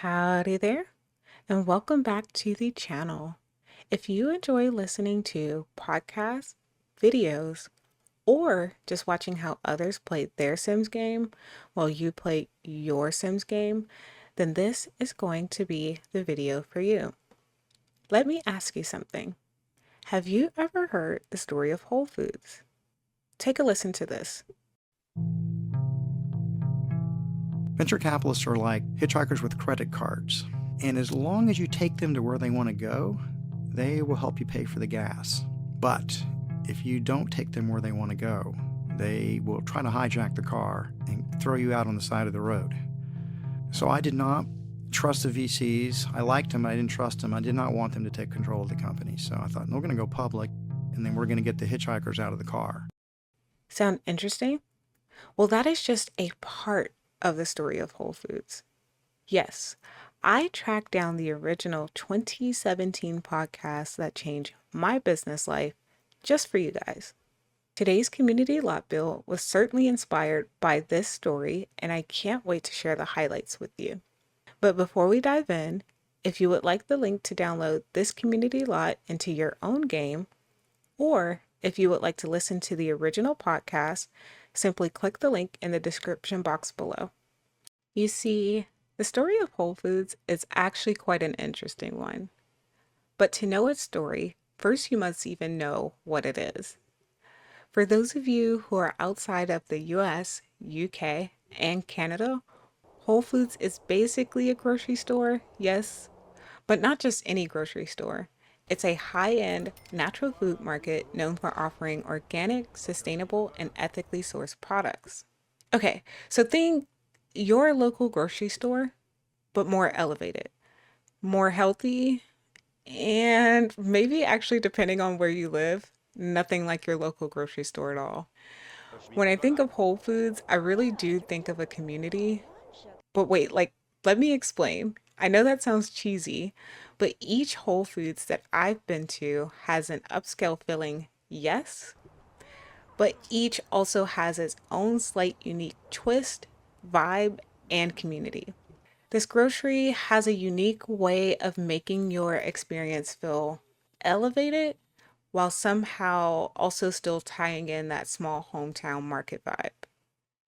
Howdy there, and welcome back to the channel. If you enjoy listening to podcasts, videos, or just watching how others play their Sims game while you play your Sims game, then this is going to be the video for you. Let me ask you something. Have you ever heard the story of Whole Foods? Take a listen to this. Venture capitalists are like hitchhikers with credit cards. And as long as you take them to where they want to go, they will help you pay for the gas. But if you don't take them where they want to go, they will try to hijack the car and throw you out on the side of the road. So I did not trust the VCs. I liked them, but I didn't trust them. I did not want them to take control of the company. So I thought, we're going to go public, and then we're going to get the hitchhikers out of the car. Sound interesting? Well, that is just a part of the story of Whole Foods. Yes, I tracked down the original 2017 podcast that changed my business life just for you guys. Today's community lot bill was certainly inspired by this story, and I can't wait to share the highlights with you. But before we dive in, if you would like the link to download this community lot into your own game, or if you would like to listen to the original podcast, simply click the link in the description box below. You see, the story of Whole Foods is actually quite an interesting one. But to know its story, first you must even know what it is. For those of you who are outside of the US, UK, and Canada, Whole Foods is basically a grocery store, yes, but not just any grocery store. It's a high-end natural food market known for offering organic, sustainable, and ethically sourced products. Okay, so think your local grocery store, but more elevated, more healthy, and maybe actually, depending on where you live, nothing like your local grocery store at all. When I think of Whole Foods, I really do think of a community. But wait, let me explain. I know that sounds cheesy, but each Whole Foods that I've been to has an upscale feeling, yes, but each also has its own slight unique twist, vibe, and community. This grocery has a unique way of making your experience feel elevated while somehow also still tying in that small hometown market vibe.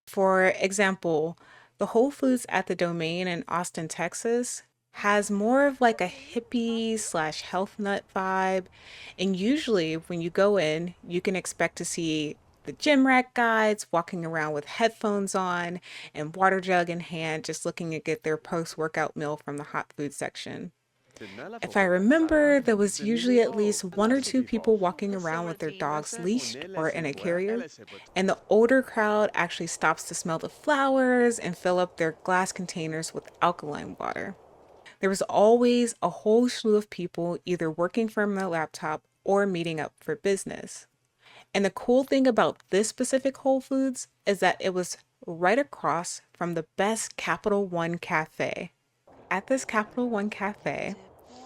For example, the Whole Foods at the Domain in Austin, Texas has more of like a hippie slash health nut vibe. And usually when you go in, you can expect to see the gym rat guides walking around with headphones on and water jug in hand, just looking to get their post-workout meal from the hot food section. If I remember, there was usually at least one or two people walking around with their dogs leashed or in a carrier, and the older crowd actually stops to smell the flowers and fill up their glass containers with alkaline water. There was always a whole slew of people either working from their laptop or meeting up for business. And the cool thing about this specific Whole Foods is that it was right across from the best Capital One cafe. At this Capital One cafe,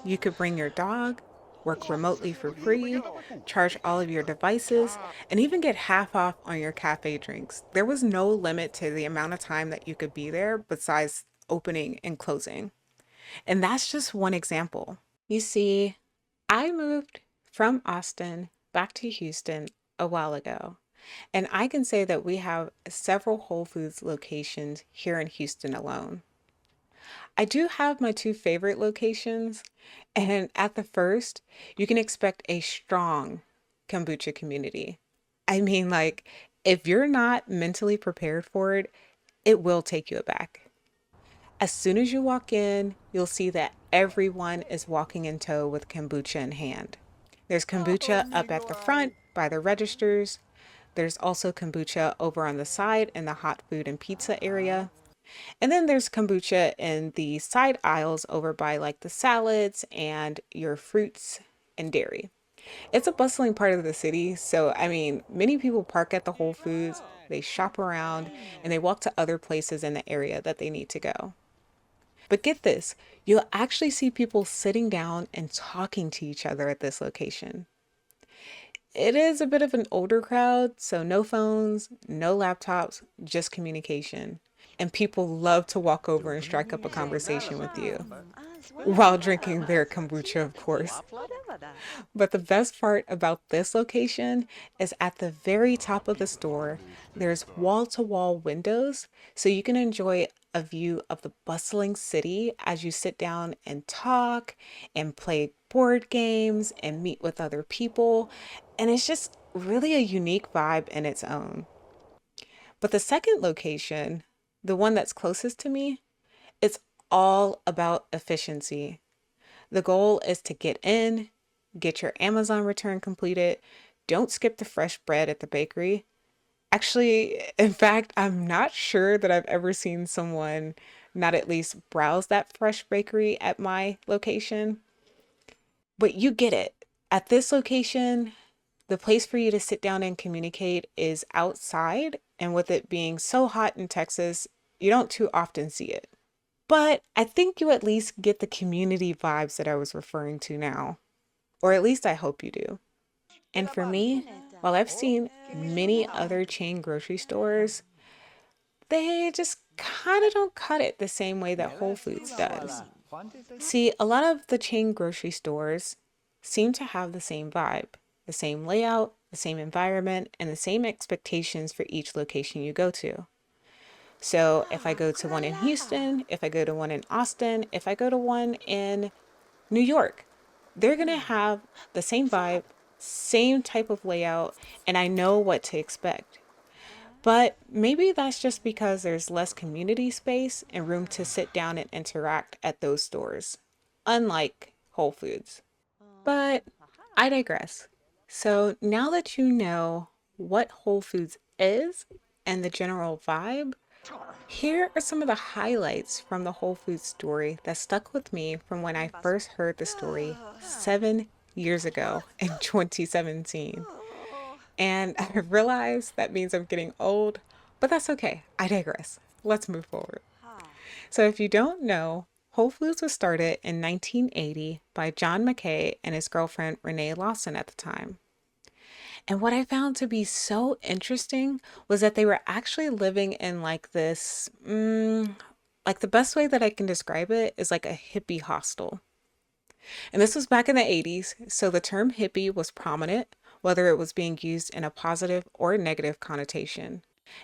you could bring your dog, work remotely for free, charge all of your devices, and even get half off on your cafe drinks. There was no limit to the amount of time that you could be there besides opening and closing. And that's just one example. You see, I moved from Austin back to Houston a while ago, and I can say that we have several Whole Foods locations here in Houston alone. I do have my two favorite locations, and at the first, you can expect a strong kombucha community. I mean, like, if you're not mentally prepared for it, it will take you aback. As soon as you walk in, you'll see that everyone is walking in tow with kombucha in hand. There's kombucha up at the front by the registers. There's also kombucha over on the side in the hot food and pizza area. And then there's kombucha in the side aisles over by like the salads and your fruits and dairy. It's a bustling part of the city, so I mean, many people park at the Whole Foods, they shop around, and they walk to other places in the area that they need to go. But get this, you'll actually see people sitting down and talking to each other at this location. It is a bit of an older crowd, so no phones, no laptops, just communication. and people love to walk over and strike up a conversation with you while drinking their kombucha, of course. But the best part about this location is at the very top of the store, there's wall to wall windows so you can enjoy a view of the bustling city as you sit down and talk and play board games and meet with other people. And it's just really a unique vibe in its own. But the second location, the one that's closest to me, it's all about efficiency. The goal is to get in, get your Amazon return completed. Don't skip the fresh bread at the bakery. Actually, in fact, I'm not sure that I've ever seen someone not at least browse that fresh bakery at my location. But you get it. At this location, the place for you to sit down and communicate is outside. And with it being so hot in Texas, you don't too often see it. But I think you at least get the community vibes that I was referring to now. Or at least I hope you do. And for me, while I've seen many other chain grocery stores, they just kind of don't cut it the same way that Whole Foods does. See, a lot of the chain grocery stores seem to have the same vibe, the same layout, the same environment, and the same expectations for each location you go to. So if I go to one in Houston, if I go to one in Austin, if I go to one in New York, they're going to have the same vibe, same type of layout, and I know what to expect. But maybe that's just because there's less community space and room to sit down and interact at those stores, unlike Whole Foods. But I digress. So now that you know what Whole Foods is and the general vibe, here are some of the highlights from the Whole Foods story that stuck with me from when I first heard the story 7 years ago in 2017. And I realize that means I'm getting old, but that's okay. I digress. Let's move forward. So, if you don't know, Whole Foods was started in 1980 by John McKay and his girlfriend Renee Lawson at the time. And what I found to be so interesting was that they were actually living in like this, like the best way that I can describe it is like a hippie hostel. And this was back in the 80s, so the term hippie was prominent, whether it was being used in a positive or negative connotation.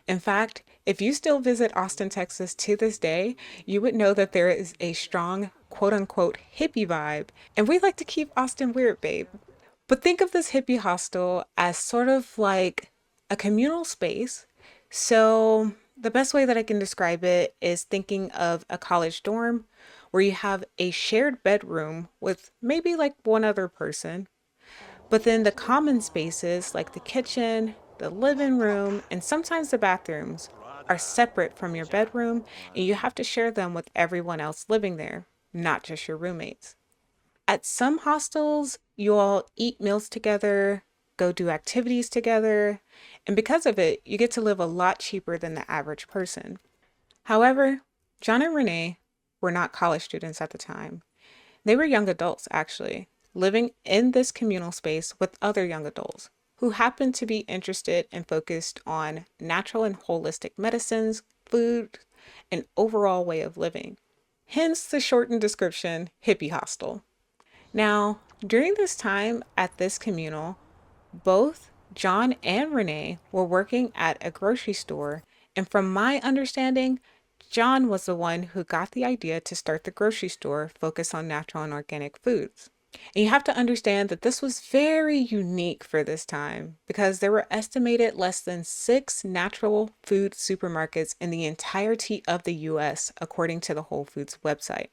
In fact, if you still visit Austin, Texas to this day, you would know that there is a strong quote unquote hippie vibe, and we like to keep Austin weird, babe. But think of this hippie hostel as sort of like a communal space. So, the best way that I can describe it is thinking of a college dorm where you have a shared bedroom with maybe like one other person, but then the common spaces like the kitchen, the living room, and sometimes the bathrooms are separate from your bedroom and you have to share them with everyone else living there, not just your roommates. At some hostels, you all eat meals together, go do activities together, and because of it, you get to live a lot cheaper than the average person. However, John and Renee were not college students at the time. They were young adults, actually, living in this communal space with other young adults who happened to be interested and focused on natural and holistic medicines, food, and overall way of living. Hence the shortened description, hippie hostel. Now, during this time at this communal, both John and Renee were working at a grocery store, and from my understanding, John was the one who got the idea to start the grocery store focused on natural and organic foods. And you have to understand that this was very unique for this time because there were estimated less than 6 natural food supermarkets in the entirety of the US, according to the Whole Foods website.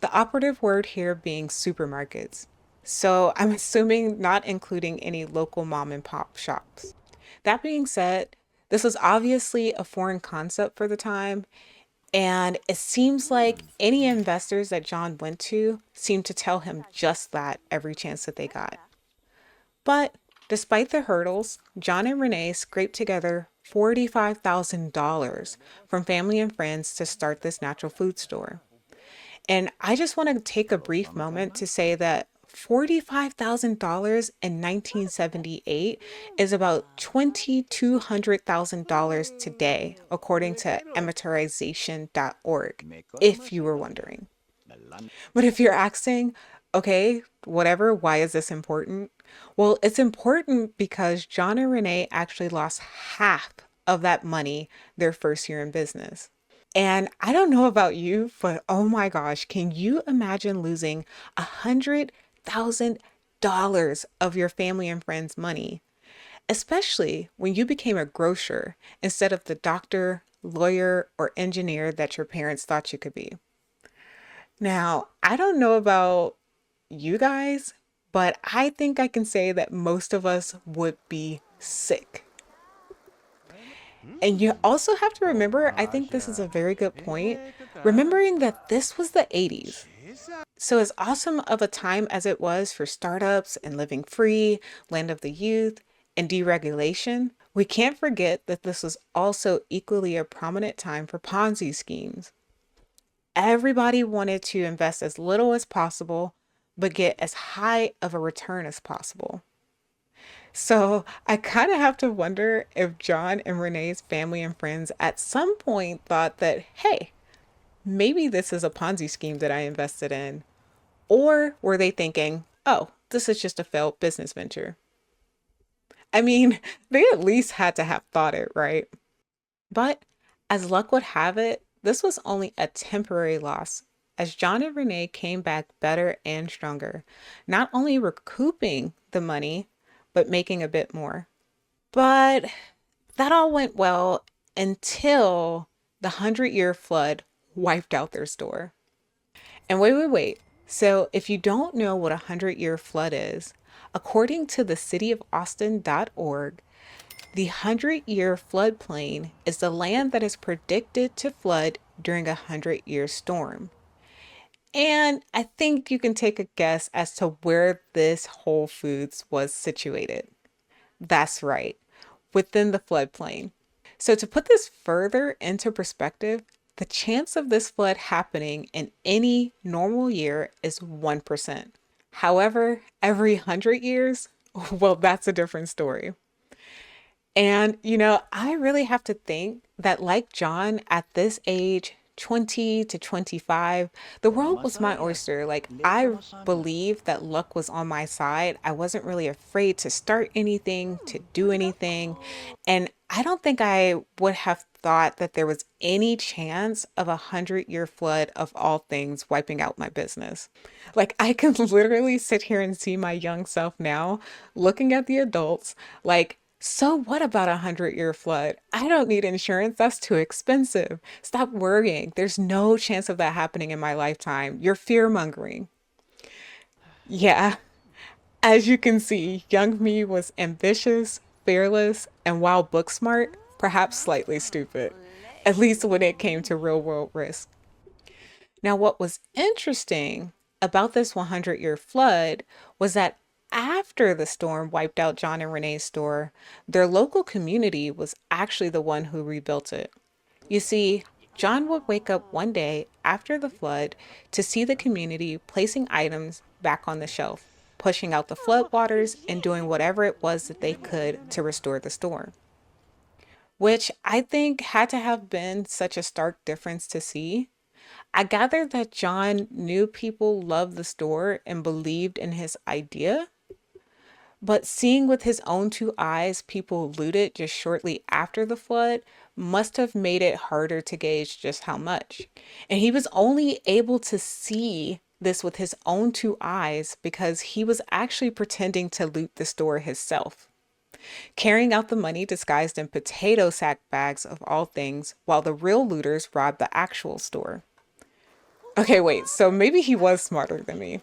The operative word here being supermarkets. So I'm assuming not including any local mom and pop shops. That being said, this was obviously a foreign concept for the time, and it seems like any investors that John went to seemed to tell him just that every chance that they got. But despite the hurdles, John and Renee scraped together $45,000 from family and friends to start this natural food store. And I just want to take a brief moment to say that $45,000 in 1978 is about $2,200,000 today, according to amortization.org, if you were wondering. But if you're asking, okay, whatever, why is this important? Well, it's important because John and Renee actually lost half of that money their first year in business. And I don't know about you, but oh my gosh, can you imagine losing $100,000 of your family and friends' money, especially when you became a grocer instead of the doctor, lawyer, or engineer that your parents thought you could be? Now, I don't know about you guys, but I think I can say that most of us would be sick. And you also have to remember, I think this is a very good point, remembering that this was the 80s. So, as awesome of a time as it was for startups and living free, land of the youth, and deregulation, we can't forget that this was also equally a prominent time for Ponzi schemes. Everybody wanted to invest as little as possible, but get as high of a return as possible. So I kind of have to wonder if John and Renee's family and friends at some point thought that, hey, maybe this is a Ponzi scheme that I invested in. Or were they thinking, oh, this is just a failed business venture? I mean, they at least had to have thought it, right? But as luck would have it, this was only a temporary loss, as John and Renee came back better and stronger, not only recouping the money, but making a bit more. But that all went well until the 100-year flood wiped out their store. And wait. So, if you don't know what a 100-year flood is, according to the cityofaustin.org, the 100-year floodplain is the land that is predicted to flood during a 100-year storm. And I think you can take a guess as to where this Whole Foods was situated. That's right, within the floodplain. So, to put this further into perspective, the chance of this flood happening in any normal year is 1%. However, every 100 years, well, that's a different story. And, I really have to think that, like John, at this age, 20 to 25, the world was my oyster. Like, I believed that luck was on my side. I wasn't really afraid to start anything, to do anything. And I don't think I would have thought that there was any chance of a 100-year flood of all things wiping out my business. Like, I can literally sit here and see my young self now looking at the adults like, so what about a 100-year flood? I don't need insurance. That's too expensive. Stop worrying. There's no chance of that happening in my lifetime. You're fear mongering. Yeah, as you can see, young me was ambitious, fearless, and while book smart, perhaps slightly stupid, at least when it came to real world risk. Now, what was interesting about this 100-year flood was that after the storm wiped out John and Renee's store, their local community was actually the one who rebuilt it. You see, John would wake up one day after the flood to see the community placing items back on the shelf, pushing out the floodwaters, and doing whatever it was that they could to restore the store, which I think had to have been such a stark difference to see. I gathered that John knew people loved the store and believed in his idea, but seeing with his own two eyes people looted just shortly after the flood must have made it harder to gauge just how much. And he was only able to see this with his own two eyes because he was actually pretending to loot the store himself, carrying out the money disguised in potato sack bags of all things, while the real looters robbed the actual store. Okay, wait, so maybe he was smarter than me.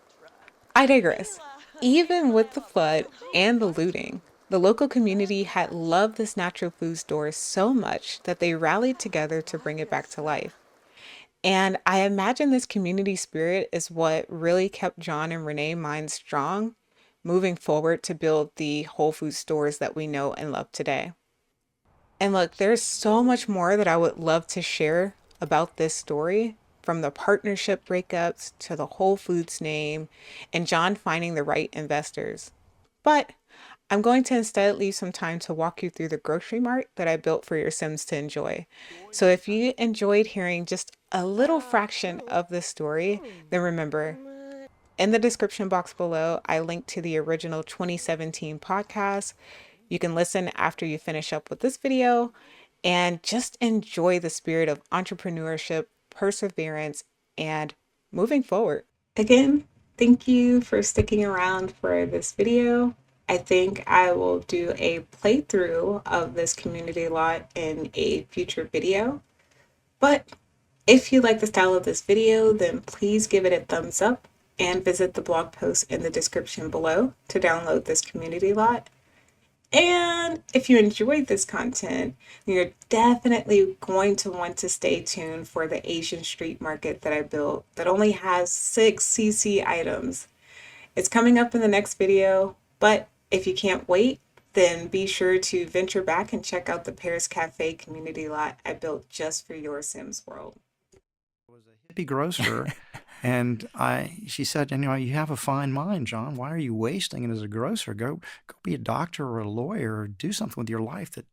I digress. Even with the flood and the looting, the local community had loved this natural food store so much that they rallied together to bring it back to life. And I imagine this community spirit is what really kept John and Renee minds strong, moving forward to build the Whole Food stores that we know and love today. And look, there's so much more that I would love to share about this story, from the partnership breakups to the Whole Foods name and John finding the right investors. But I'm going to instead leave some time to walk you through the grocery mart that I built for your Sims to enjoy. So if you enjoyed hearing just a little fraction of this story, then remember, in the description box below, I linked to the original 2017 podcast. You can listen after you finish up with this video and just enjoy the spirit of entrepreneurship, perseverance, and moving forward. Again, thank you for sticking around for this video. I think I will do a playthrough of this community lot in a future video. But if you like the style of this video, then please give it a thumbs up and visit the blog post in the description below to download this community lot. And if you enjoyed this content, you're definitely going to want to stay tuned for the Asian street market that I built that only has 6 CC items. It's coming up in the next video, but if you can't wait, then be sure to venture back and check out the Paris Cafe community lot I built just for your Sims world. I was a hippie grocer, and she said, you have a fine mind, John. Why are you wasting it as a grocer? Go be a doctor or a lawyer or do something with your life that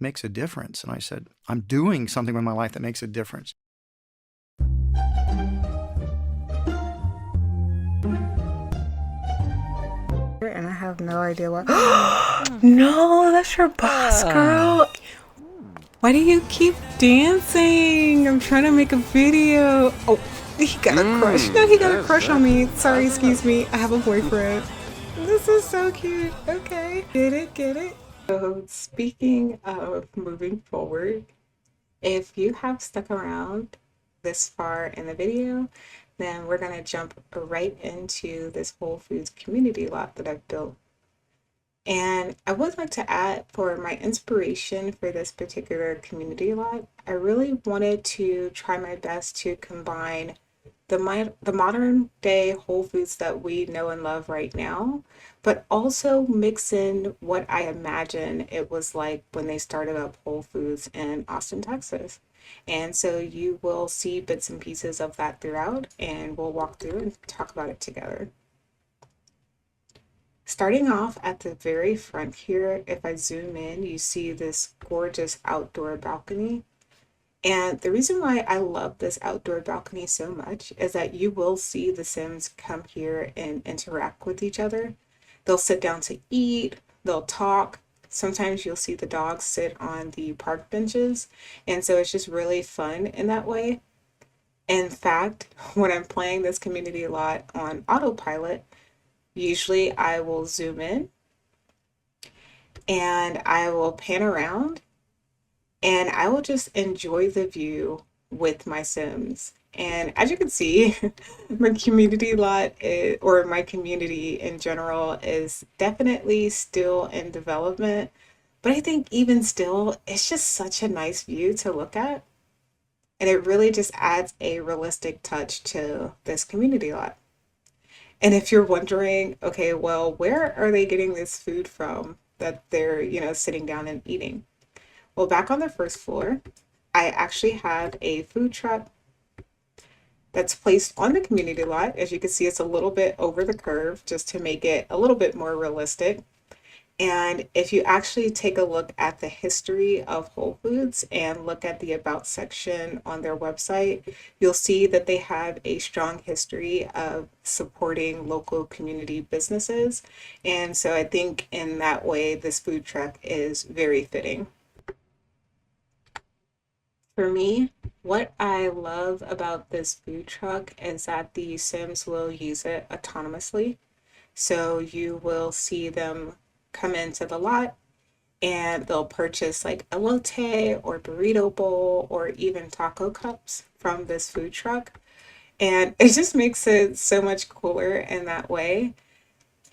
makes a difference. And I said, I'm doing something with my life that makes a difference. And I have no idea what. No, that's your boss, girl. Why do you keep dancing? I'm trying to make a video. Oh, he got a crush. No, he got a crush on me. Sorry, excuse me. I have a boyfriend. This is so cute. Okay. Get it, get it. So speaking of moving forward, if you have stuck around this far in the video, then we're gonna jump right into this Whole Foods community lot that I've built. And I would like to add, for my inspiration for this particular community lot, I really wanted to try my best to combine the modern day Whole Foods that we know and love right now, but also mix in what I imagine it was like when they started up Whole Foods in Austin, Texas. And so you will see bits and pieces of that throughout, and we'll walk through and talk about it together. Starting off at the very front here, if I zoom in, you see this gorgeous outdoor balcony. And the reason why I love this outdoor balcony so much is that you will see the Sims come here and interact with each other. They'll sit down to eat, they'll talk. Sometimes you'll see the dogs sit on the park benches. And so it's just really fun in that way. In fact, when I'm playing this community lot on autopilot, usually I will zoom in and I will pan around and I will just enjoy the view with my Sims. And as you can see, my community lot or my community in general is definitely still in development. But I think even still, it's just such a nice view to look at. And it really just adds a realistic touch to this community lot. And if you're wondering, okay, well, where are they getting this food from that they're, sitting down and eating? Well, back on the first floor, I actually have a food truck that's placed on the community lot. As you can see, it's a little bit over the curve just to make it a little bit more realistic. And if you actually take a look at the history of Whole Foods and look at the About section on their website, you'll see that they have a strong history of supporting local community businesses. And so I think in that way, this food truck is very fitting. For me, what I love about this food truck is that the Sims will use it autonomously. So you will see them come into the lot and they'll purchase like elote or burrito bowl or even taco cups from this food truck. And it just makes it so much cooler in that way.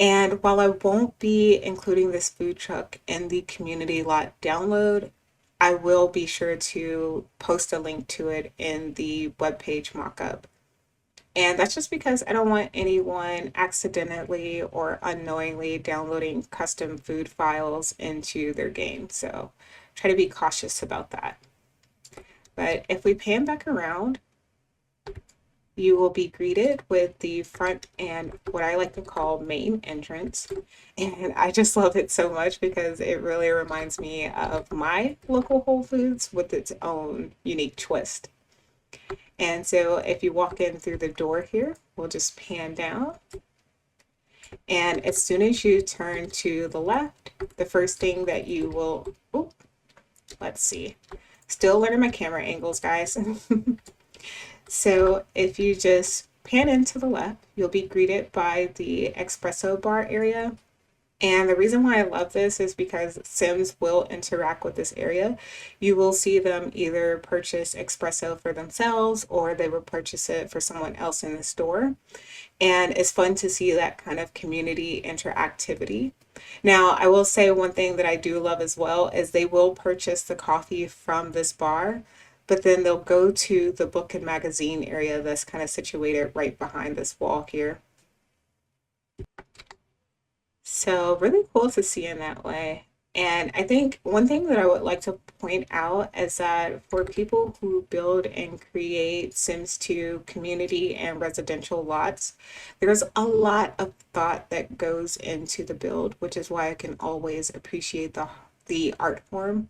And while I won't be including this food truck in the community lot download, I will be sure to post a link to it in the webpage mockup. And that's just because I don't want anyone accidentally or unknowingly downloading custom food files into their game. So try to be cautious about that. But if we pan back around, you will be greeted with the front and what I like to call main entrance. And I just love it so much because it really reminds me of my local Whole Foods with its own unique twist. And so if you walk in through the door here, we'll just pan down. And as soon as you turn to the left, the first thing that you will, oh, let's see, still learning my camera angles, guys. So if you just pan into the left, you'll be greeted by the espresso bar area. And the reason why I love this is because Sims will interact with this area. You will see them either purchase espresso for themselves or they will purchase it for someone else in the store. And it's fun to see that kind of community interactivity. Now, I will say one thing that I do love as well is they will purchase the coffee from this bar, but then they'll go to the book and magazine area that's kind of situated right behind this wall here. So really cool to see in that way. And I think one thing that I would like to point out is that for people who build and create Sims 2 community and residential lots, there's a lot of thought that goes into the build, which is why I can always appreciate the art form.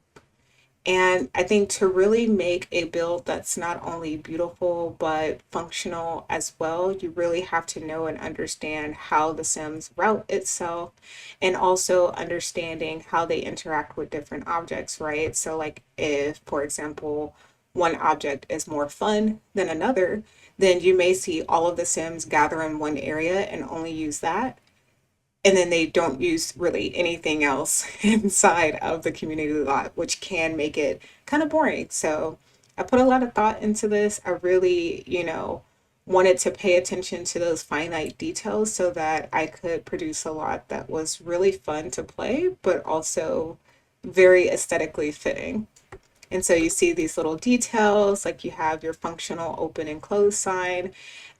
And I think to really make a build that's not only beautiful but functional as well, you really have to know and understand how the Sims route itself and also understanding how they interact with different objects, right? So, like if, for example, one object is more fun than another, then you may see all of the Sims gather in one area and only use that and then they don't use really anything else inside of the community lot, which can make it kind of boring. So I put a lot of thought into this. I really, wanted to pay attention to those finite details so that I could produce a lot that was really fun to play, but also very aesthetically fitting. And so you see these little details, like you have your functional open and close sign,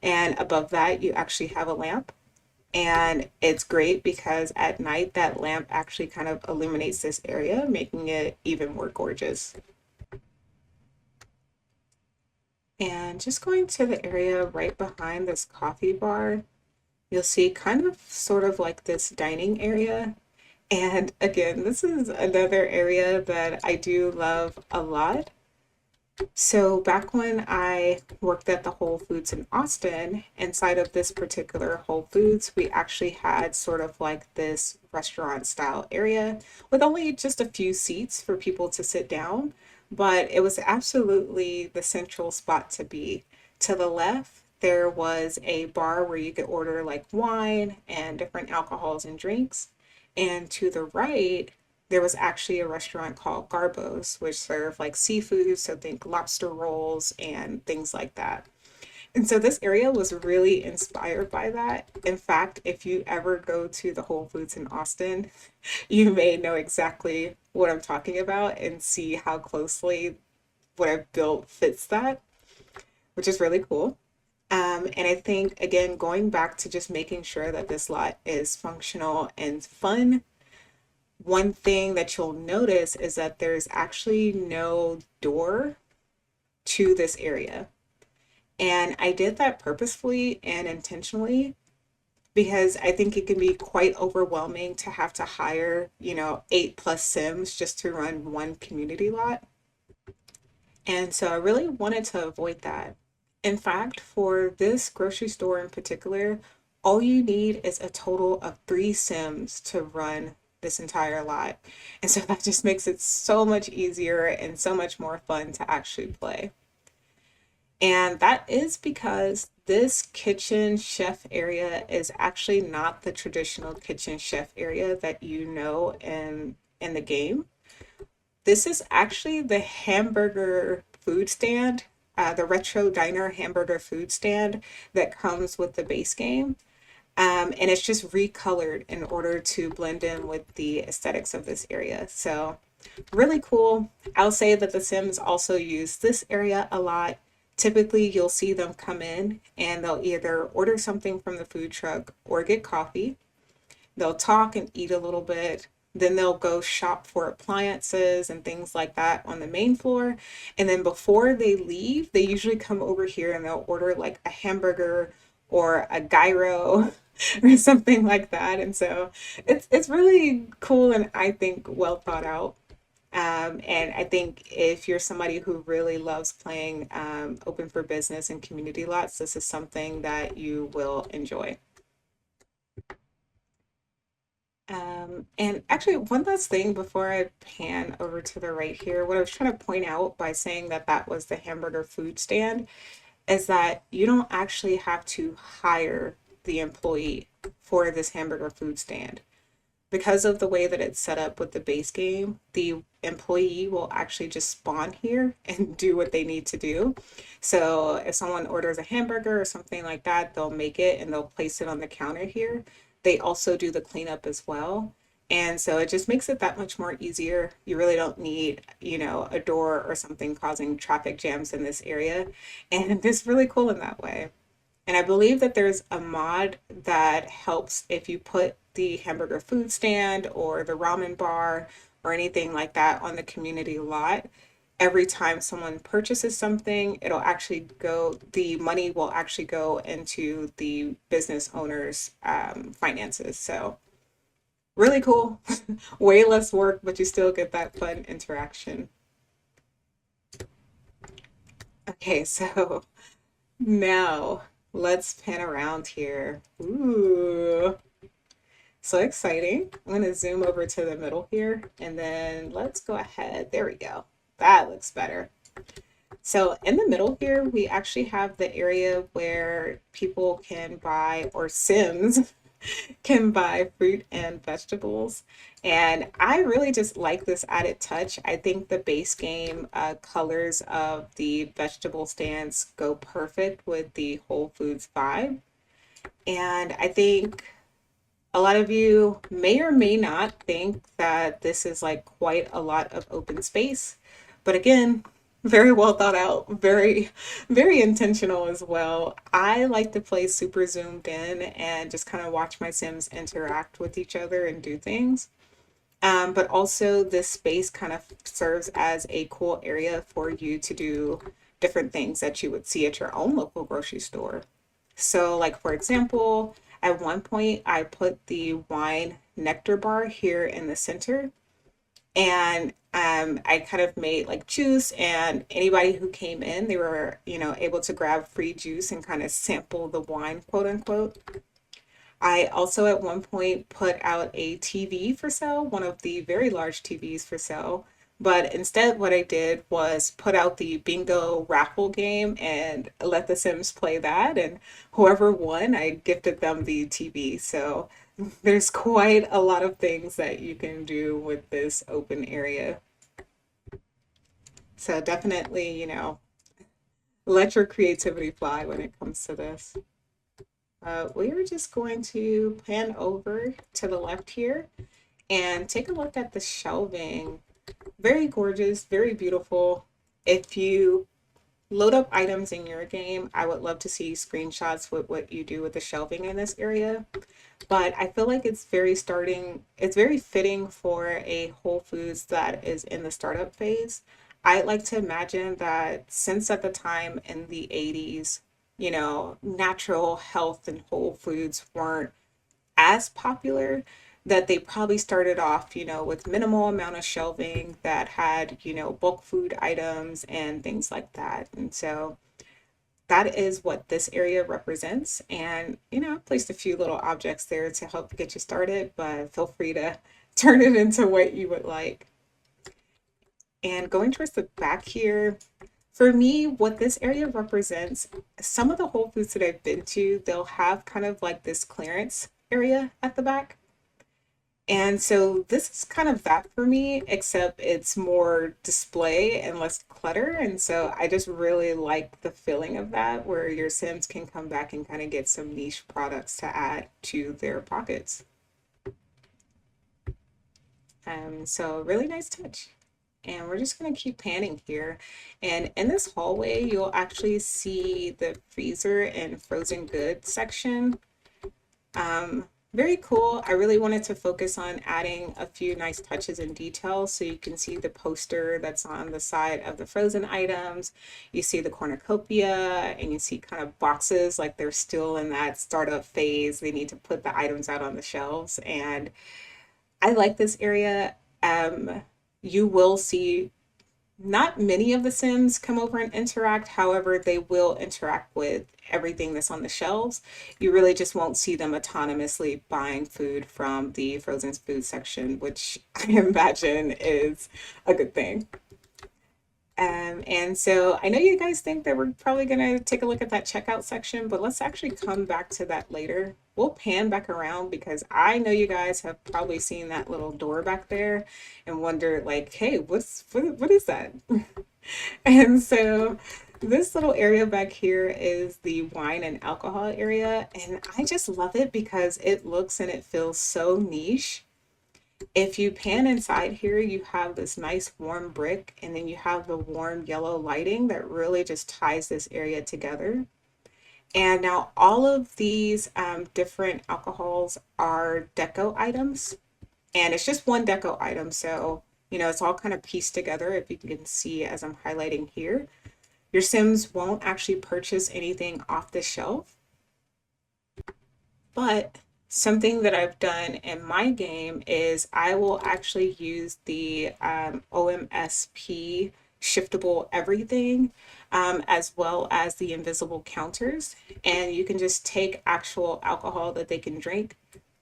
and above that, you actually have a lamp. And it's great because at night that lamp actually kind of illuminates this area, making it even more gorgeous. And just going to the area right behind this coffee bar, you'll see kind of sort of like this dining area. And again, this is another area that I do love a lot. So back when I worked at the Whole Foods in Austin, inside of this particular Whole Foods, we actually had sort of like this restaurant style area with only just a few seats for people to sit down, but it was absolutely the central spot to be. To the left, there was a bar where you could order like wine and different alcohols and drinks. And to the right, there was actually a restaurant called Garbo's, which served like seafood, so think lobster rolls and things like that. And so this area was really inspired by that. In fact, if you ever go to the Whole Foods in Austin, you may know exactly what I'm talking about and see how closely what I've built fits that, which is really cool. And I think, again, going back to just making sure that this lot is functional and fun, one thing that you'll notice is that there's actually no door to this area. And I did that purposefully and intentionally because I think it can be quite overwhelming to have to hire, 8+ Sims just to run one community lot. And so I really wanted to avoid that. In fact, for this grocery store in particular, all you need is a total of 3 Sims to run this entire lot. And so that just makes it so much easier and so much more fun to actually play. And that is because this kitchen chef area is actually not the traditional kitchen chef area that you know in the game. This is actually the hamburger food stand, the retro diner hamburger food stand that comes with the base game. And it's just recolored in order to blend in with the aesthetics of this area. So really cool. I'll say that the Sims also use this area a lot. Typically, you'll see them come in and they'll either order something from the food truck or get coffee. They'll talk and eat a little bit. Then they'll go shop for appliances and things like that on the main floor. And then before they leave, they usually come over here and they'll order like a hamburger or a gyro or something like that. And so it's really cool and I think well thought out. And I think if you're somebody who really loves playing open for business and community lots, this is something that you will enjoy. And actually, one last thing before I pan over to the right here, what I was trying to point out by saying that that was the hamburger food stand is that you don't actually have to hire the employee for this hamburger food stand. Because of the way that it's set up with the base game, the employee will actually just spawn here and do what they need to do. So if someone orders a hamburger or something like that, they'll make it and they'll place it on the counter here. They also do the cleanup as well. And so it just makes it that much more easier. You really don't need, a door or something causing traffic jams in this area. And it's really cool in that way. And I believe that there's a mod that helps if you put the hamburger food stand or the ramen bar or anything like that on the community lot. Every time someone purchases something, the money will actually go into the business owner's finances. So, really cool. Way less work, but you still get that fun interaction. Okay, so now let's pan around here. Ooh, so exciting. I'm going to zoom over to the middle here and then let's go ahead. There we go. That looks better. So in the middle here, we actually have the area where people can buy, or Sims can buy fruit and vegetables. And I really just like this added touch. I think the base game colors of the vegetable stands go perfect with the Whole Foods vibe. And I think a lot of you may or may not think that this is like quite a lot of open space. But again, very well thought out, very, very intentional as well. I like to play super zoomed in and just kind of watch my Sims interact with each other and do things. But also, this space kind of serves as a cool area for you to do different things that you would see at your own local grocery store. So, like for example, at one point I put the wine nectar bar here in the center, and I kind of made like juice, and anybody who came in, they were, able to grab free juice and kind of sample the wine, quote unquote. I also at one point put out a TV for sale, one of the very large TVs for sale. But instead, what I did was put out the bingo raffle game and let the Sims play that. And whoever won, I gifted them the TV. So there's quite a lot of things that you can do with this open area. So definitely, let your creativity fly when it comes to this. We are just going to pan over to the left here and take a look at the shelving. Very gorgeous, very beautiful. If you load up items in your game, I would love to see screenshots with what you do with the shelving in this area. But I feel like it's very fitting for a Whole Foods that is in the startup phase. I like to imagine that since at the time in the 80s, natural health and whole foods weren't as popular, that they probably started off, with minimal amount of shelving that had, bulk food items and things like that. And so that is what this area represents. And, I placed a few little objects there to help get you started, but feel free to turn it into what you would like. And going towards the back here, for me, what this area represents, some of the Whole Foods that I've been to, they'll have kind of like this clearance area at the back. And so this is kind of that for me, except it's more display and less clutter. And so I just really like the feeling of that, where your Sims can come back and kind of get some niche products to add to their pockets. So really nice touch. And we're just going to keep panning here. And in this hallway, you'll actually see the freezer and frozen goods section. Very cool. I really wanted to focus on adding a few nice touches and details. So you can see the poster that's on the side of the frozen items. You see the cornucopia and you see kind of boxes like they're still in that startup phase. They need to put the items out on the shelves. And I like this area. You will see not many of the Sims come over and interact. However, they will interact with everything that's on the shelves. You really just won't see them autonomously buying food from the frozen food section, which I imagine is a good thing. And so I know you guys think that we're probably going to take a look at that checkout section, but let's actually come back to that later. We'll pan back around because I know you guys have probably seen that little door back there and wonder like, hey, what is that? And so this little area back here is the wine and alcohol area, and I just love it because it looks and it feels so niche. If you pan inside here, you have this nice warm brick, and then you have the warm yellow lighting that really just ties this area together. And now all of these different alcohols are deco items, and it's just one deco item. So, it's all kind of pieced together if you can see as I'm highlighting here. Your Sims won't actually purchase anything off the shelf, but something that I've done in my game is I will actually use the OMSP shiftable everything, as well as the invisible counters. And you can just take actual alcohol that they can drink,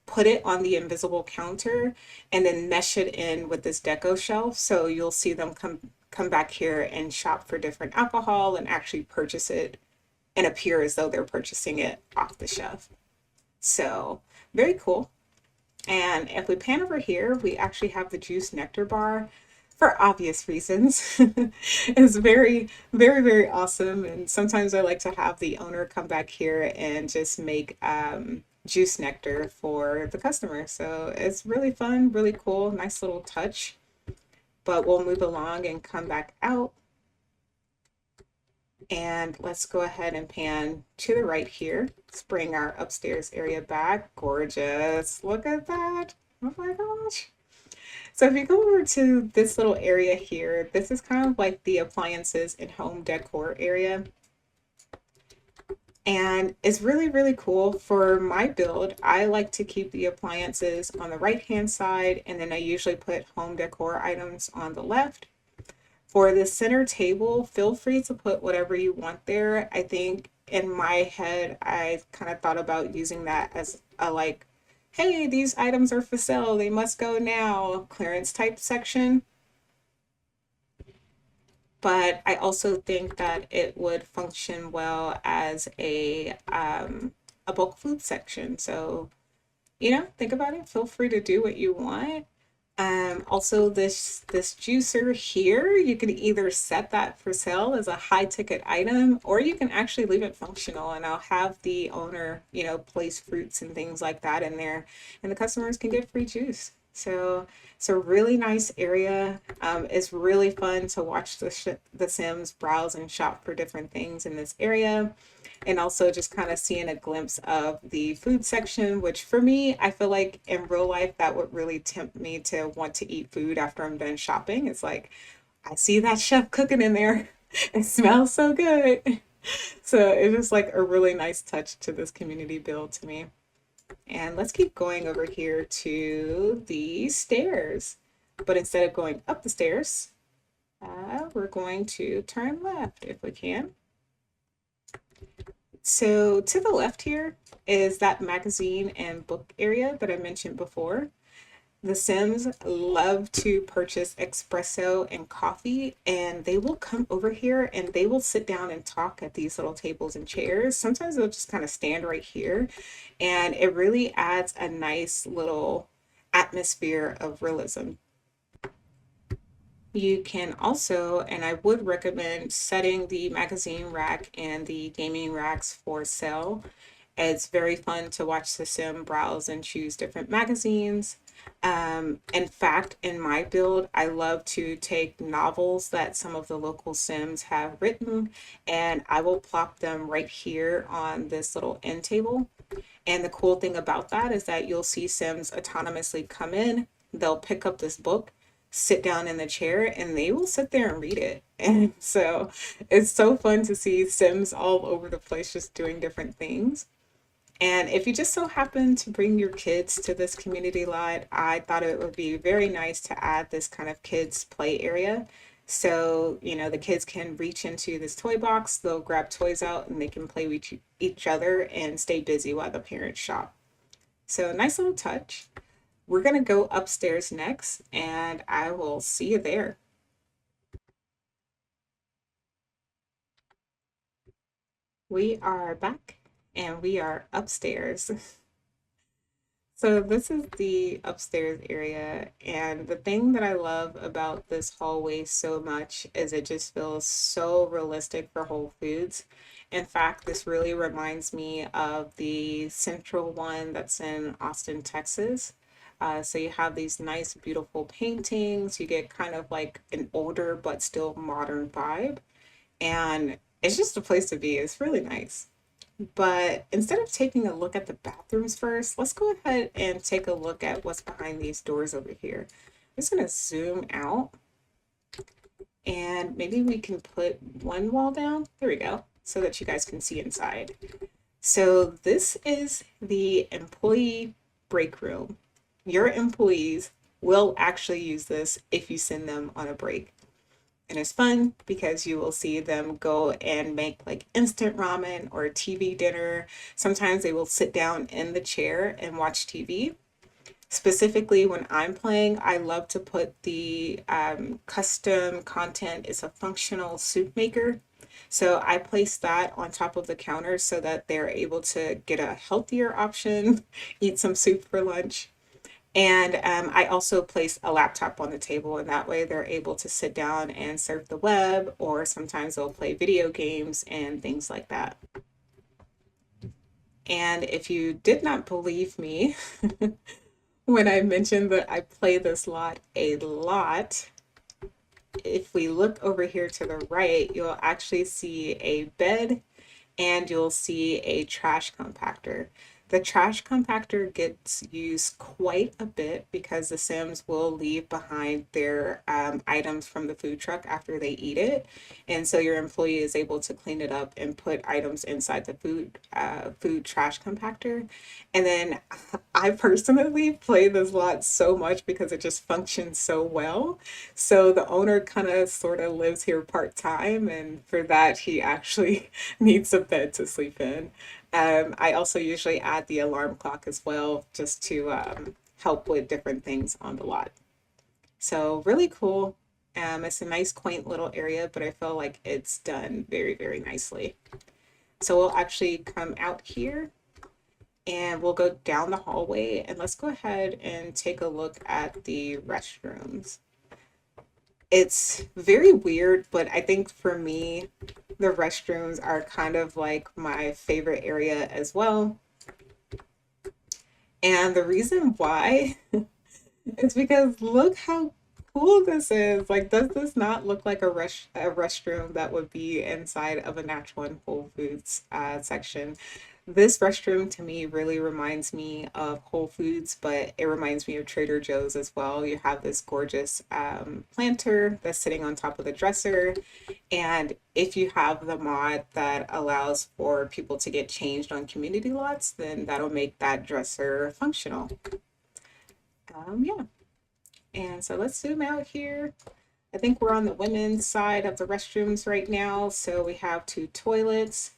put it on the invisible counter, and then mesh it in with this deco shelf. So you'll see them come back here and shop for different alcohol and actually purchase it and appear as though they're purchasing it off the shelf. So very cool. And if we pan over here, we actually have the juice nectar bar for obvious reasons. It's very, very, very awesome. And sometimes I like to have the owner come back here and just make juice nectar for the customer. So it's really fun, really cool, nice little touch. But we'll move along and come back out. And let's go ahead and pan to the right here. Let's bring our upstairs area back. Gorgeous. Look at that. Oh my gosh. So if you go over to this little area here, this is kind of like the appliances and home decor area. And it's really, really cool. For my build, I like to keep the appliances on the right-hand side, and then I usually put home decor items on the left. For the center table, feel free to put whatever you want there. I think in my head, I kind of thought about using that as a like, hey, these items are for sale, they must go now, clearance type section. But I also think that it would function well as a bulk food section. So, think about it. Feel free to do what you want. Also, this juicer here, you can either set that for sale as a high ticket item, or you can actually leave it functional, and I'll have the owner, place fruits and things like that in there, and the customers can get free juice. So it's a really nice area. It's really fun to watch the Sims browse and shop for different things in this area. And also just kind of seeing a glimpse of the food section, which for me, I feel like in real life, that would really tempt me to want to eat food after I'm done shopping. It's like, I see that chef cooking in there. It smells so good. So it's just like a really nice touch to this community build to me. And let's keep going over here to the stairs. But instead of going up the stairs, we're going to turn left if we can. So to the left here is that magazine and book area that I mentioned before. The Sims love to purchase espresso and coffee, and they will come over here and they will sit down and talk at these little tables and chairs. Sometimes they'll just kind of stand right here, and it really adds a nice little atmosphere of realism. You can also, and I would recommend setting the magazine rack and the gaming racks for sale. It's very fun to watch the sim browse and choose different magazines. In fact, in my build, I love to take novels that some of the local sims have written, and I will plop them right here on this little end table. And the cool thing about that is that you'll see Sims autonomously come in, they'll pick up this book, sit down in the chair, and they will sit there and read it. And so it's so fun to see Sims all over the place just doing different things. And if you just so happen to bring your kids to this community lot, I thought it would be very nice to add this kind of kids play area. So, the kids can reach into this toy box, they'll grab toys out and they can play with each other and stay busy while the parents shop. So, nice little touch. We're going to go upstairs next and I will see you there. We are back and we are upstairs. So this is the upstairs area, and the thing that I love about this hallway so much is it just feels so realistic for Whole Foods. In fact, this really reminds me of the central one that's in Austin, Texas. So you have these nice, beautiful paintings. You get kind of like an older but still modern vibe, and it's just a place to be. It's really nice. But instead of taking a look at the bathrooms first, let's go ahead and take a look at what's behind these doors over here. I'm just going to zoom out and maybe we can put one wall down. There we go, so that you guys can see inside. So this is the employee break room. Your employees will actually use this if you send them on a break. And it's fun because you will see them go and make like instant ramen or TV dinner. Sometimes they will sit down in the chair and watch TV. Specifically, when I'm playing, I love to put the custom content. It's a functional soup maker. So I place that on top of the counter so that they're able to get a healthier option, eat some soup for lunch. And I also place a laptop on the table, and that way they're able to sit down and surf the web, or sometimes they'll play video games and things like that. And if you did not believe me when I mentioned that I play this lot a lot, if we look over here to the right, you'll actually see a bed and you'll see a trash compactor. The trash compactor gets used quite a bit because the Sims will leave behind their items from the food truck after they eat it. And so your employee is able to clean it up and put items inside the food trash compactor. And then I personally play this lot so much because it just functions so well. So the owner kind of sort of lives here part time, and for that, he actually needs a bed to sleep in. I also usually add the alarm clock as well, just to help with different things on the lot. So really cool. It's a nice, quaint little area, but I feel like it's done very, very nicely. So we'll actually come out here and we'll go down the hallway and let's go ahead and take a look at the restrooms. It's very weird, but I think for me, the restrooms are kind of like my favorite area as well. And the reason why is because look how cool this is. Like, does this not look like a restroom that would be inside of a natural and Whole Foods section? This restroom to me really reminds me of Whole Foods, but it reminds me of Trader Joe's as well. You have this gorgeous planter that's sitting on top of the dresser. And if you have the mod that allows for people to get changed on community lots, then that'll make that dresser functional. Yeah. And so let's zoom out here. I think we're on the women's side of the restrooms right now. So we have two toilets.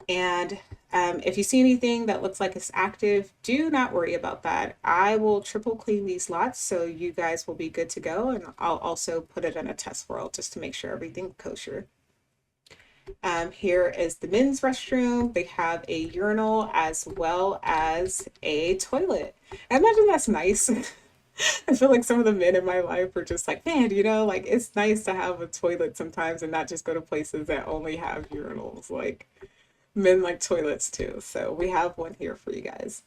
And if you see anything that looks like it's active, do not worry about that. I will triple clean these lots so you guys will be good to go. And I'll also put it in a test world just to make sure everything's kosher. Here is the men's restroom. They have a urinal as well as a toilet. I imagine that's nice. I feel like some of the men in my life are just like, man, like it's nice to have a toilet sometimes and not just go to places that only have urinals. Like, men like toilets too. So we have one here for you guys.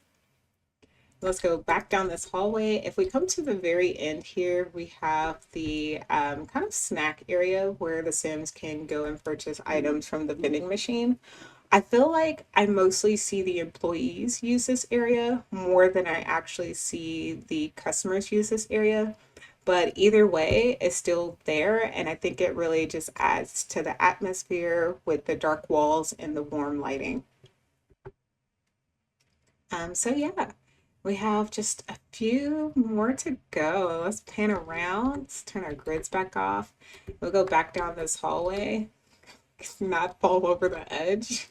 Let's go back down this hallway. If we come to the very end here, we have the kind of snack area where the Sims can go and purchase items from the vending machine. I feel like I mostly see the employees use this area more than I actually see the customers use this area. But either way, it's still there. And I think it really just adds to the atmosphere with the dark walls and the warm lighting. So yeah, we have just a few more to go. Let's pan around. Let's turn our grids back off. We'll go back down this hallway, not fall over the edge.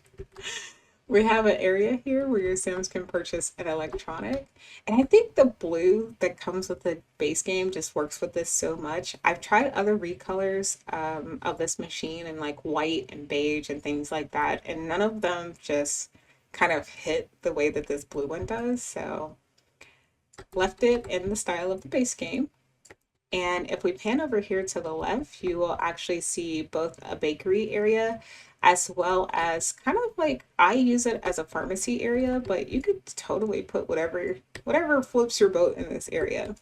We have an area here where your Sims can purchase an electronic. And I think the blue that comes with the base game just works with this so much. I've tried other recolors of this machine in like white and beige and things like that, and none of them just kind of hit the way that this blue one does. So left it in the style of the base game. And if we pan over here to the left, you will actually see both a bakery area as well as kind of like I use it as a pharmacy area, but you could totally put whatever floats your boat in this area.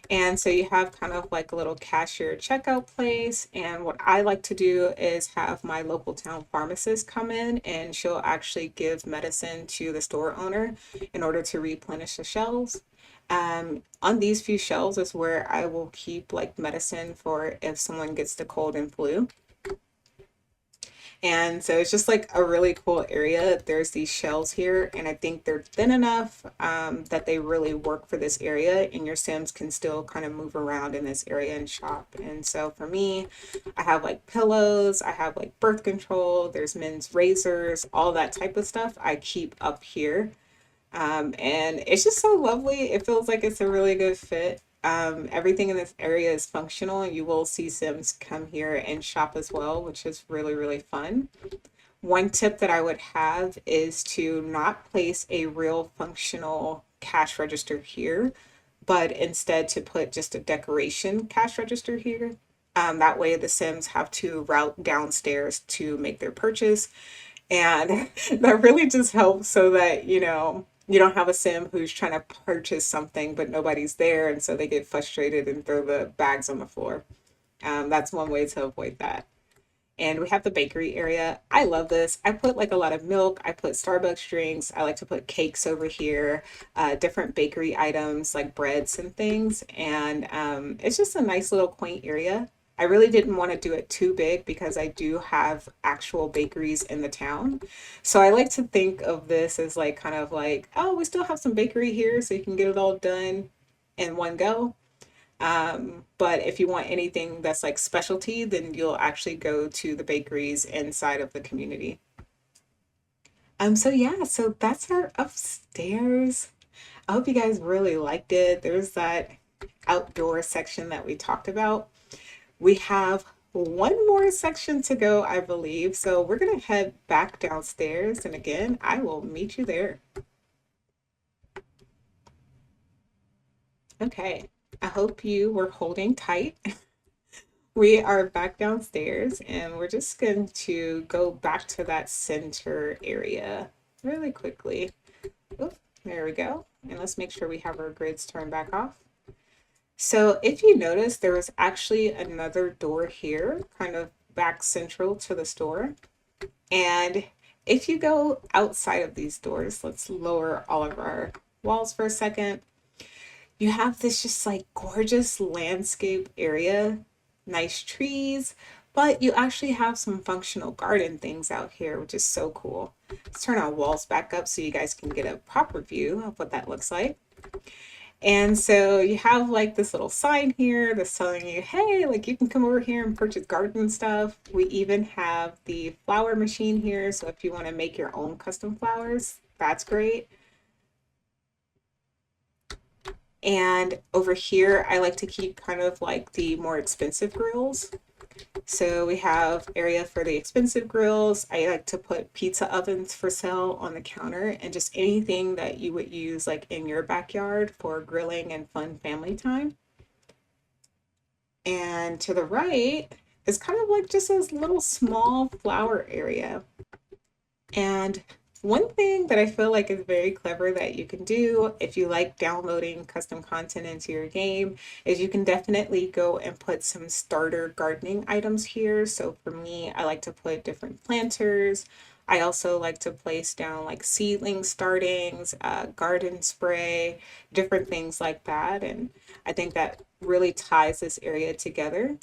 And so you have kind of like a little cashier checkout place. And what I like to do is have my local town pharmacist come in and she'll actually give medicine to the store owner in order to replenish the shelves. On these few shelves is where I will keep like medicine for if someone gets the cold and flu. And so it's just like a really cool area. There's these shells here, and I think they're thin enough that they really work for this area, and your Sims can still kind of move around in this area and shop. And so for me, I have like pillows, I have like birth control, there's men's razors, all that type of stuff I keep up here. And it's just so lovely. It feels like it's a really good fit. Everything in this area is functional, and you will see Sims come here and shop as well, which is really, really fun. One tip that I would have is to not place a real functional cash register here, but instead to put just a decoration cash register here. That way, the Sims have to route downstairs to make their purchase, and that really just helps so that, you don't have a sim who's trying to purchase something, but nobody's there. And so they get frustrated and throw the bags on the floor. That's one way to avoid that. And we have the bakery area. I love this. I put like a lot of milk. I put Starbucks drinks. I like to put cakes over here, different bakery items like breads and things. And it's just a nice little quaint area. I really didn't want to do it too big because I do have actual bakeries in the town. So I like to think of this as like kind of like, oh, we still have some bakery here, so you can get it all done in one go. But if you want anything that's like specialty, then you'll actually go to the bakeries inside of the community. So yeah, so that's our upstairs. I hope you guys really liked it. There's that outdoor section that we talked about. We have one more section to go, I believe. So we're gonna head back downstairs, and again, I will meet you there. Okay, I hope you were holding tight. We are back downstairs and we're just going to go back to that center area really quickly. Oop, there we go. And let's make sure we have our grids turned back off. So if you notice, there was actually another door here, kind of back central to the store. And if you go outside of these doors, let's lower all of our walls for a second. You have this just like gorgeous landscape area, nice trees, but you actually have some functional garden things out here, which is so cool. Let's turn our walls back up so you guys can get a proper view of what that looks like. And so you have like this little sign here that's telling you, hey, like you can come over here and purchase garden stuff. We even have the flower machine here. So if you want to make your own custom flowers, that's great. And over here, I like to keep kind of like the more expensive grills. So we have area for the expensive grills. I like to put pizza ovens for sale on the counter and just anything that you would use like in your backyard for grilling and fun family time. And to the right is kind of like just this little small flower area. And one thing that I feel like is very clever that you can do if you like downloading custom content into your game is you can definitely go and put some starter gardening items here. So for me, I like to put different planters, I also like to place down like seedling startings, garden spray, different things like that. And I think that really ties this area together.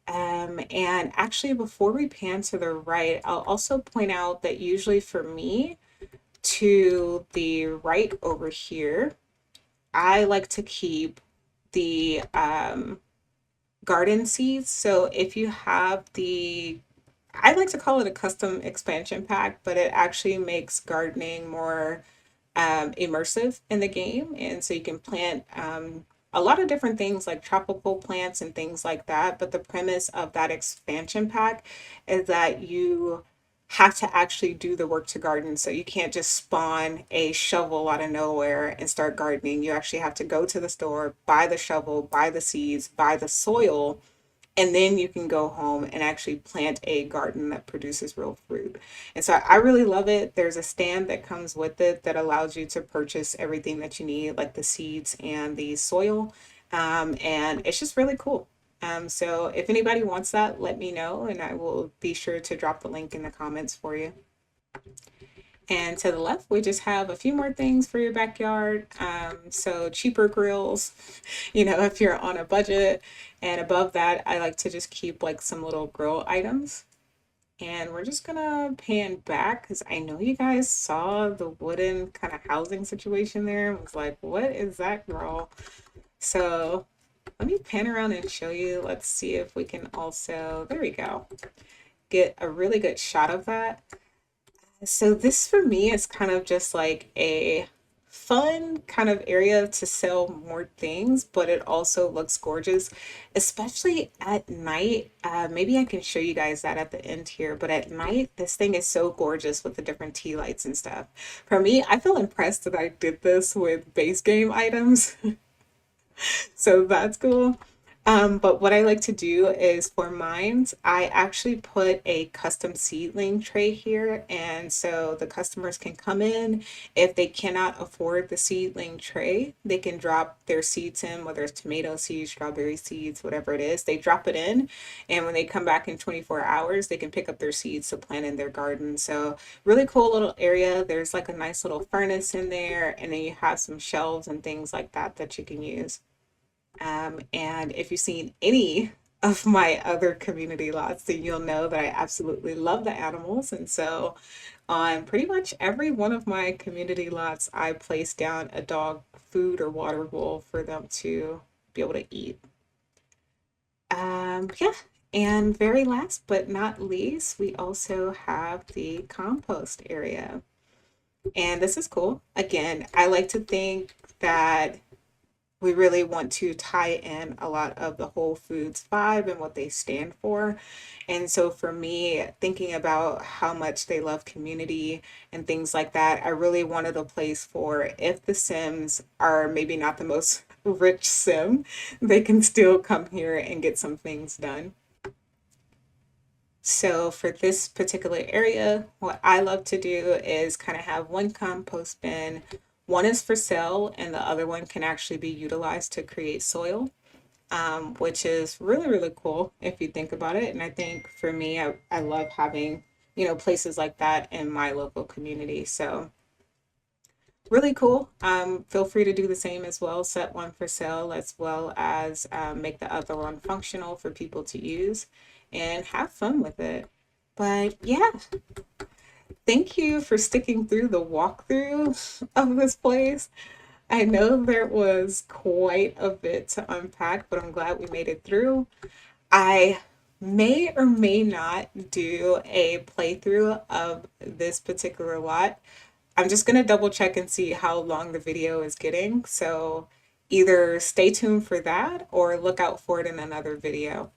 And actually, before we pan to the right, I'll also point out that usually for me, to the right over here, I like to keep the garden seeds. So if you have the, I like to call it a custom expansion pack, but it actually makes gardening more immersive in the game. And so you can plant a lot of different things like tropical plants and things like that. But the premise of that expansion pack is that you have to actually do the work to garden. So you can't just spawn a shovel out of nowhere and start gardening. You actually have to go to the store, buy the shovel, buy the seeds, buy the soil, and then you can go home and actually plant a garden that produces real fruit. And so I really love it. There's a stand that comes with it that allows you to purchase everything that you need, like the seeds and the soil. And it's just really cool. So if anybody wants that, let me know, and I will be sure to drop the link in the comments for you. And to the left, we just have a few more things for your backyard. So cheaper grills, if you're on a budget. And above that, I like to just keep like some little grill items. And we're just gonna pan back because I know you guys saw the wooden kind of housing situation there and was like, what is that, girl? So let me pan around and show you. Let's see if we can also, there we go, get a really good shot of that. So this for me is kind of just like a fun kind of area to sell more things, but it also looks gorgeous, especially at night. Maybe I can show you guys that at the end here, but at night, this thing is so gorgeous with the different tea lights and stuff. For me, I feel impressed that I did this with base game items. So that's cool. But what I like to do is for mines, I actually put a custom seedling tray here. And so the customers can come in. If they cannot afford the seedling tray, they can drop their seeds in, whether it's tomato seeds, strawberry seeds, whatever it is. They drop it in. And when they come back in 24 hours, they can pick up their seeds to plant in their garden. So really cool little area. There's like a nice little furnace in there. And then you have some shelves and things like that that you can use. And if you've seen any of my other community lots, then you'll know that I absolutely love the animals. And so on pretty much every one of my community lots, I place down a dog food or water bowl for them to be able to eat. Yeah. And very last but not least, we also have the compost area. And this is cool. Again, I like to think that we really want to tie in a lot of the Whole Foods vibe and what they stand for. And so for me, thinking about how much they love community and things like that, I really wanted a place for if the Sims are maybe not the most rich Sim, they can still come here and get some things done. So for this particular area, what I love to do is kind of have one compost bin. One is for sale, and the other one can actually be utilized to create soil, which is really, really cool if you think about it. And I think for me, I love having, places like that in my local community. So really cool. Feel free to do the same as well. Set one for sale as well as make the other one functional for people to use and have fun with it. But yeah, thank you for sticking through the walkthrough of this place. I know there was quite a bit to unpack, but I'm glad we made it through. I may or may not do a playthrough of this particular lot. I'm just going to double check and see how long the video is getting. So either stay tuned for that or look out for it in another video.